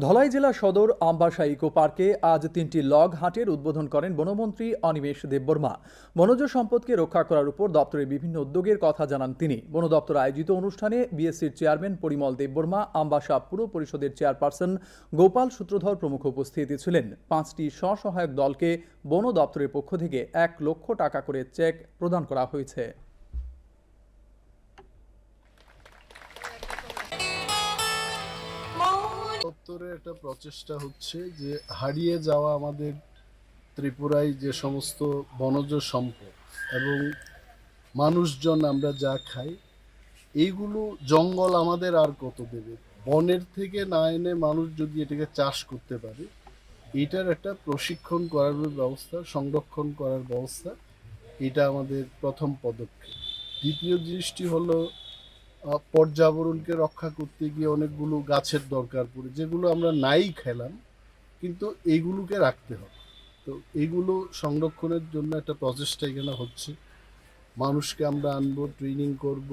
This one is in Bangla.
ধলাই জেলা সদর আমবাসা ইকো পার্কে আজ 3টি লগ হাটের উদ্বোধন করেন বনমন্ত্রী অনিমেষ দেববর্মা। বনজ সম্পদকে রক্ষা করার উপর দপ্তরের বিভিন্ন উদ্যোগের কথা জানান তিনি। বন দপ্তর আয়োজিত অনুষ্ঠানে বিএসসির চেয়ারম্যান পরিমল দেববর্মা, আমবাসা পুর পরিষদের চেয়ারপারসন গোপাল সূত্রধর প্রমুখ উপস্থিত ছিলেন। 5টি স্বসহায়ক দলকে বন দপ্তরের পক্ষ থেকে 1 লক্ষ টাকা করে চেক প্রদান করা হয়েছে। দপ্তরের একটা প্রচেষ্টা হচ্ছে যে হারিয়ে যাওয়া আমাদের ত্রিপুরায় যে সমস্ত বনজ সম্পদ এবং মানুষজন আমরা যা খাই, এইগুলো জঙ্গল আমাদের আর কত দেবে? বনের থেকে না এনে মানুষ যদি এটাকে চাষ করতে পারে, এইটার একটা প্রশিক্ষণ করার ব্যবস্থা, সংরক্ষণ করার ব্যবস্থা, এটা আমাদের প্রথম পদক্ষেপ। দ্বিতীয় জিনিসটি হলো পর্যাবরণকে রক্ষা করতে গিয়ে অনেকগুলো গাছের দরকার পড়ে, যেগুলো আমরা নাই খেলাম, কিন্তু এইগুলোকে রাখতে হবে। তো এইগুলো সংরক্ষণের জন্য একটা প্রচেষ্টা এখানে হচ্ছে। মানুষকে আমরা আনবো, ট্রেনিং করব